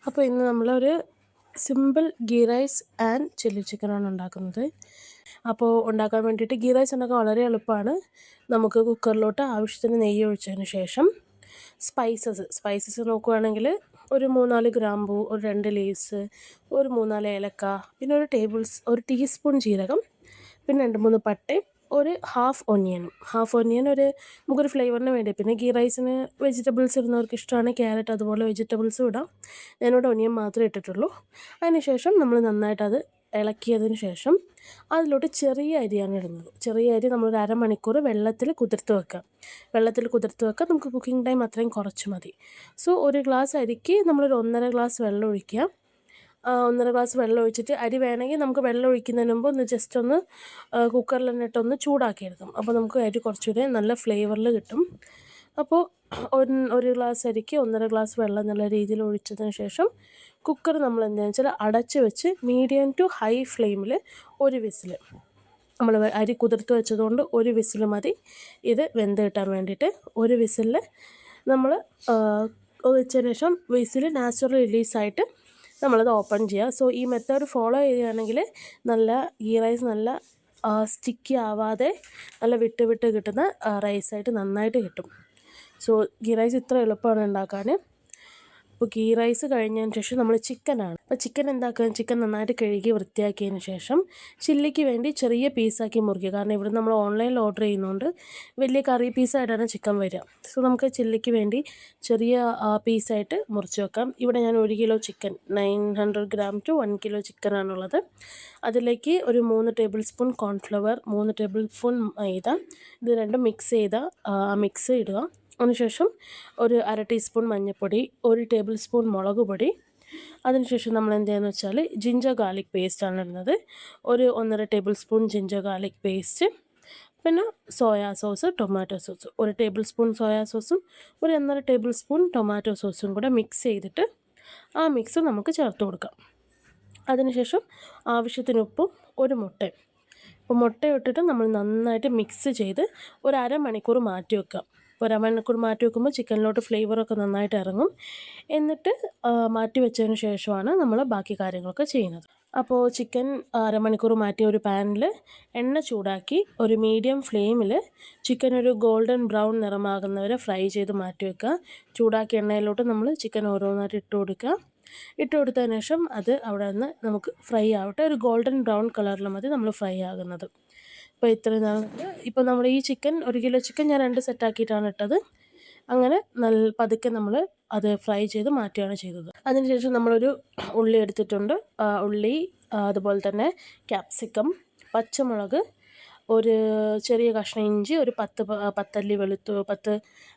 അപ്പോൾ ഇന്ന് നമ്മളൊരു simple ghee rice and chilli ചിക്കനാണ് ഉണ്ടാക്കുന്നത്. അപ്പോൾ ഉണ്ടാക്കാൻ വേണ്ടിയിട്ട് ഗീ റൈസ് ഉണ്ടാക്കാൻ വളരെ എളുപ്പമാണ്. നമുക്ക് കുക്കറിലോട്ട് ആവശ്യത്തിന് നെയ്യ് ഒഴിച്ചതിന് ശേഷം സ്പൈസസ് നോക്കുകയാണെങ്കിൽ ഒരു 3-4 ഗ്രാമ്പൂ, ഒരു 2 ലീവ്സ്, ഒരു 3-4 ഏലക്ക, പിന്നെ ഒരു ടീസ്പൂൺ ജീരകം, പിന്നെ 2-3 പട്ടയും, ഒരു ഹാഫ് ഒനിയൻ ഒരു നമുക്കൊരു ഫ്ലേവറിന് വേണ്ടി. പിന്നെ ഗീ റൈസിന് വെജിറ്റബിൾസ് ഇടുന്നവർക്ക് ഇഷ്ടമാണ് ക്യാരറ്റ്, അതുപോലെ വെജിറ്റബിൾസും ഇടാം. ഞാനിവിടെ ഒനിയൻ മാത്രമേ ഇട്ടിട്ടുള്ളൂ. അതിന് ശേഷം നമ്മൾ നന്നായിട്ടത് ഇളക്കിയതിന് ശേഷം അതിലോട്ട് ചെറിയ അരിയാണ് ഇടുന്നത്. ചെറിയ അരി നമ്മളൊരു അരമണിക്കൂർ വെള്ളത്തിൽ കുതിർത്ത് വെക്കുക. നമുക്ക് കുക്കിംഗ് ടൈം അത്രയും കുറച്ച് മതി. സോ ഒരു ഗ്ലാസ് അരിക്ക് നമ്മളൊരു 1.5 ഗ്ലാസ് വെള്ളം ഒഴിക്കുക. 1.5 ഗ്ലാസ് വെള്ളം ഒഴിച്ചിട്ട് അരി വേണമെങ്കിൽ നമുക്ക് വെള്ളം ഒഴിക്കുന്നതിന് മുമ്പ് ജസ്റ്റ് ഒന്ന് കുക്കറിൽ ഇട്ടൊന്ന് ചൂടാക്കിയെടുക്കാം. അപ്പോൾ നമുക്ക് അരി കുറച്ചുകൂടെ നല്ല ഫ്ലേവറിൽ കിട്ടും. അപ്പോൾ ഒരു ഗ്ലാസ് അരിക്ക് 1.5 ഗ്ലാസ് വെള്ളം നല്ല രീതിയിൽ ഒഴിച്ചതിന് ശേഷം കുക്കർ നമ്മൾ എന്താണെന്ന് വെച്ചാൽ അടച്ച് വെച്ച് മീഡിയം ടു ഹൈ ഫ്ലെയിമിൽ ഒരു വിസിൽ, നമ്മൾ അരി കുതിർത്ത് വെച്ചതുകൊണ്ട് ഒരു വിസിൽ മതി ഇത് വെന്ത് കിട്ടാൻ വേണ്ടിയിട്ട്. ഒരു വിസിലിൽ നമ്മൾ വെച്ചതിന് ശേഷം വിസിൽ നാച്ചുറൽ റിലീസായിട്ട് നമ്മളത് ഓപ്പൺ ചെയ്യുക. സോ ഈ മെത്തേഡ് ഫോളോ ചെയ്യുകയാണെങ്കിൽ നല്ല ഗീ റൈസ് നല്ല സ്റ്റിക്കി ആവാതെ നല്ല വിട്ട് കിട്ടുന്ന റൈസായിട്ട് നന്നായിട്ട് കിട്ടും. സോ ഗീ റൈസ് ഇത്ര എളുപ്പമാണ് ഉണ്ടാക്കാൻ. അപ്പോൾ ഗീ റൈസ് കഴിഞ്ഞതിന് ശേഷം നമ്മൾ ചിക്കനാണ്. അപ്പോൾ ചിക്കൻ എന്താക്കുക, ചിക്കൻ നന്നായിട്ട് കഴുകി വൃത്തിയാക്കിയതിന് ശേഷം ചില്ലിക്ക് വേണ്ടി ചെറിയ പീസാക്കി മുറിക്കുക. കാരണം ഇവിടെ നമ്മൾ ഓൺലൈനിൽ ഓർഡർ ചെയ്യുന്നതുകൊണ്ട് വലിയ കറി പീസായിട്ടാണ് ചിക്കൻ വരിക. സോ നമുക്ക് ചില്ലിക്ക് വേണ്ടി ചെറിയ പീസായിട്ട് മുറിച്ച് വെക്കാം. ഇവിടെ ഞാൻ 1 kilo chicken, 900 gram to 1 kilo ചിക്കനാണുള്ളത്. അതിലേക്ക് ഒരു 3 tablespoon cornflour, 3 tablespoon maida, ഇത് രണ്ടും മിക്സ് ചെയ്ത മിക്സ് ഇടുക. അതിനുശേഷം ഒരു 1/2 ടീസ്പൂൺ മഞ്ഞൾപ്പൊടി, 1 ടേബിൾ സ്പൂൺ മുളക് പൊടി. അതിനുശേഷം നമ്മൾ എന്ത് ചെയ്യുകയെന്ന് വെച്ചാൽ ജിഞ്ചർ ഗാർലിക് പേസ്റ്റാണ് ഇടുന്നത്. ഒരു 1.5 tablespoon ginger garlic paste, പിന്നെ soya sauce, tomato sauce, 1 tablespoon soya സോസും 1.5 ടേബിൾ സ്പൂൺ ടൊമാറ്റോ സോസും കൂടെ മിക്സ് ചെയ്തിട്ട് ആ മിക്സ് നമുക്ക് ചേർത്ത് കൊടുക്കാം. അതിനുശേഷം ആവശ്യത്തിന് ഉപ്പും ഒരു മുട്ടയും. അപ്പോൾ മുട്ട ഇട്ടിട്ട് നമ്മൾ നന്നായിട്ട് മിക്സ് ചെയ്ത് ഒരു അരമണിക്കൂർ മാറ്റി വെക്കാം. ഒരു അരമണിക്കൂർ മാറ്റി വെക്കുമ്പോൾ ചിക്കനിലോട്ട് ഫ്ലേവറൊക്കെ നന്നായിട്ട് ഇറങ്ങും. എന്നിട്ട് മാറ്റി വെച്ചതിന് ശേഷമാണ് നമ്മൾ ബാക്കി കാര്യങ്ങളൊക്കെ ചെയ്യുന്നത്. അപ്പോൾ ചിക്കൻ അരമണിക്കൂർ മാറ്റി ഒരു പാനിൽ എണ്ണ ചൂടാക്കി ഒരു മീഡിയം ഫ്ലെയിമിൽ ചിക്കൻ ഒരു ഗോൾഡൻ ബ്രൗൺ നിറമാകുന്നവരെ ഫ്രൈ ചെയ്ത് മാറ്റി വെക്കുക. ചൂടാക്കിയ എണ്ണയിലോട്ട് നമ്മൾ ചിക്കൻ ഓരോന്നായിട്ട് ഇട്ട് കൊടുത്തതിന് ശേഷം അത് അവിടെ നിന്ന് നമുക്ക് ഫ്രൈ ആവട്ടെ. ഒരു ഗോൾഡൻ ബ്രൗൺ കളറിൽ മതി നമ്മൾ ഫ്രൈ ആകുന്നത്. ഇപ്പോൾ ഇത്രയും ഇപ്പോൾ നമ്മൾ ഈ ചിക്കൻ 1 കിലോ ചിക്കൻ ഞാൻ 2 സെറ്റാക്കിയിട്ടാണ് ഇട്ടത്. അങ്ങനെ നല്ല പതുക്കെ നമ്മൾ അത് ഫ്രൈ ചെയ്ത് മാറ്റുകയാണ് ചെയ്തത്. അതിനുശേഷം നമ്മളൊരു ഉള്ളി എടുത്തിട്ടുണ്ട്. ഉള്ളി, അതുപോലെ തന്നെ ക്യാപ്സിക്കം, പച്ചമുളക്, ഒരു ചെറിയ കഷ്ണം ഇഞ്ചി, ഒരു 10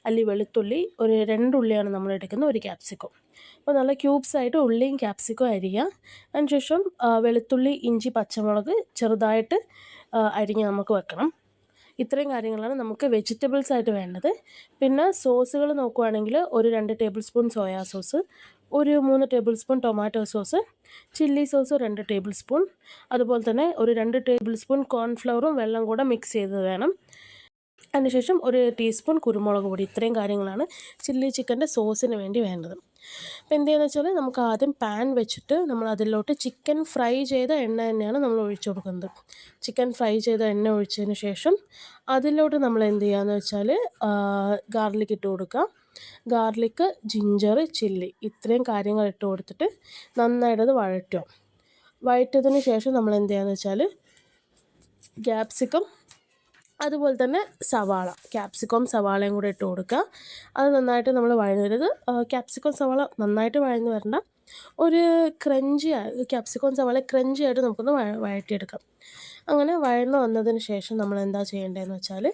അല്ലി വെളുത്തുള്ളി, ഒരു 2 ഉള്ളിയാണ് നമ്മൾ എടുക്കുന്നത്, ഒരു ക്യാപ്സിക്കം. അപ്പോൾ നല്ല ക്യൂബ്സായിട്ട് ഉള്ളിയും ക്യാപ്സിക്കവും അരിയുക. അതിനുശേഷം വെളുത്തുള്ളി, ഇഞ്ചി, പച്ചമുളക് ചെറുതായിട്ട് അരിഞ്ഞ് നമുക്ക് വെക്കണം. ഇത്രയും കാര്യങ്ങളാണ് നമുക്ക് വെജിറ്റബിൾസ് ആയിട്ട് വേണ്ടത്. പിന്നെ സോസുകൾ നോക്കുകയാണെങ്കിൽ ഒരു 2 ടേബിൾ സ്പൂൺ സോയാ സോസ്, ഒരു 3 table spoon tomato sauce, chilli sauce 2 table spoon, അതുപോലെ തന്നെ ഒരു 2 ടേബിൾ സ്പൂൺ കോൺഫ്ലവറും വെള്ളം കൂടെ മിക്സ് ചെയ്തത് വേണം. അതിനുശേഷം ഒരു ടീസ്പൂൺ കുരുമുളക് പൊടി. ഇത്രയും കാര്യങ്ങളാണ് ചില്ലി ചിക്കൻ്റെ സോസിന് വേണ്ടി വേണ്ടത്. അപ്പോൾ എന്ത് ചെയ്യുന്നത് വെച്ചാൽ നമുക്ക് ആദ്യം പാൻ വെച്ചിട്ട് നമ്മൾ അതിലോട്ട് ചിക്കൻ ഫ്രൈ ചെയ്ത എണ്ണ തന്നെയാണ് നമ്മൾ ഒഴിച്ചു കൊടുക്കുന്നത്. ചിക്കൻ ഫ്രൈ ചെയ്ത എണ്ണ ഒഴിച്ചതിന് ശേഷം അതിലോട്ട് നമ്മൾ എന്ത് ചെയ്യുകയെന്ന് വെച്ചാൽ ഗാർലിക് ഇട്ട് കൊടുക്കുക. ഗാർലിക്ക്, ജിഞ്ചർ, ചില്ലി ഇത്രയും കാര്യങ്ങൾ ഇട്ട് കൊടുത്തിട്ട് നന്നായിട്ടത് വഴറ്റിയതിന് ശേഷം നമ്മൾ എന്ത് ചെയ്യുകയെന്ന് വെച്ചാൽ ക്യാപ്സിക്കം, അതുപോലെ തന്നെ ക്യാപ്സിക്കവും സവാളയും കൂടെ ഇട്ട് കൊടുക്കുക. അത് നന്നായിട്ട് നമ്മൾ വഴഞ്ഞരുത്. ക്യാപ്സിക്കം സവാള നന്നായിട്ട് വഴഞ്ഞ് വരണ്ട, ഒരു ക്യാപ്സിക്കവും സവാള ക്രഞ്ചി ആയിട്ട് നമുക്കൊന്ന് വഴറ്റിയെടുക്കാം. അങ്ങനെ വഴന്ന് വന്നതിന് ശേഷം നമ്മൾ എന്താ ചെയ്യേണ്ടതെന്ന് വെച്ചാൽ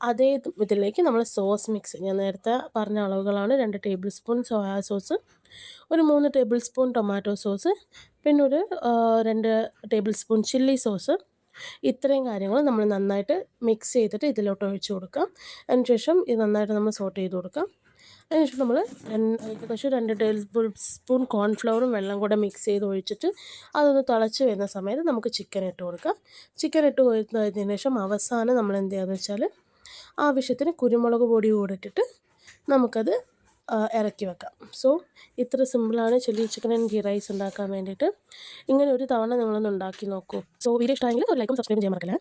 അതേ ഇതിലേക്ക് നമ്മൾ സോസ് മിക്സ്, ഞാൻ നേരത്തെ പറഞ്ഞ അളവുകളാണ്, 2 ടേബിൾ സ്പൂൺ സോയാ സോസ്, ഒരു 3 ടേബിൾ സ്പൂൺ ടൊമാറ്റോ സോസ്, പിന്നെ ഒരു 2 ടേബിൾ സ്പൂൺ ചില്ലി സോസ്. ഇത്രയും കാര്യങ്ങൾ നമ്മൾ നന്നായിട്ട് മിക്സ് ചെയ്തിട്ട് ഇതിലോട്ട് ഒഴിച്ച് കൊടുക്കാം. അതിനുശേഷം ഇത് നന്നായിട്ട് നമ്മൾ സോട്ട് ചെയ്ത് കൊടുക്കാം. അതിനുശേഷം നമ്മൾ ഏകദേശം 2 ടേബിൾ സ്പൂൺ കോൺഫ്ലവറും വെള്ളം കൂടെ മിക്സ് ചെയ്ത് ഒഴിച്ചിട്ട് അതൊന്ന് തിളച്ച് വരുന്ന സമയത്ത് നമുക്ക് ചിക്കൻ ഇട്ട് കൊടുക്കാം. ചിക്കൻ ഇട്ട് കൊടുത്തതിന് ശേഷം അവസാനം നമ്മൾ എന്ത് ചെയ്യുകയെന്ന് വെച്ചാൽ ആവശ്യത്തിന് കുരുമുളക് പൊടി കൂടെ ഇട്ടിട്ട് നമുക്കത് ഇറക്കി വെക്കാം. സോ ഇത്ര സിമ്പിളാണ് chilli chicken and ghee rice ഉണ്ടാക്കാൻ വേണ്ടിയിട്ട്. ഇങ്ങനെ ഒരു തവണ നിങ്ങളൊന്ന് ഉണ്ടാക്കി നോക്കൂ. സോ വീഡിയോ ഇഷ്ടമായെങ്കിൽ ഒരു ലൈക്കും സബ്സ്ക്രൈബ് ചെയ്യാൻ മറക്കല്ലേ.